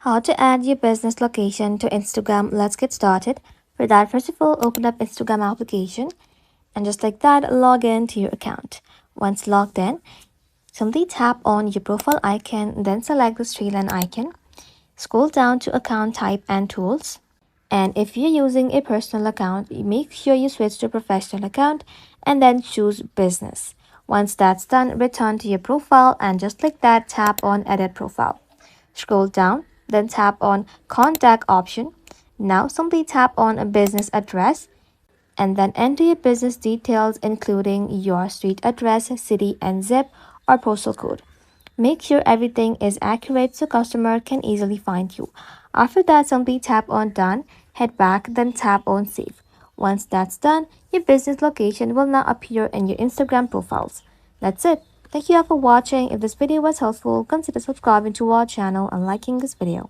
How to add your business location to Instagram. Let's get started. For that, first of all, open up Instagram application and just like that, log in to your account. Once logged in, simply tap on your profile icon, then select the straight line icon. Scroll down to account type and tools. And if you're using a personal account, make sure you switch to professional account and then choose business. Once that's done, return to your profile and just like that, tap on edit profile. Scroll down, then tap on contact option. Now simply tap on a business address and then enter your business details including your street address, city and zip or postal code. Make sure everything is accurate so customer can easily find you. After that, simply tap on done, head back, then tap on save. Once that's done, your business location will now appear in your Instagram profiles. That's it. Thank you all for watching. If this video was helpful, consider subscribing to our channel and liking this video.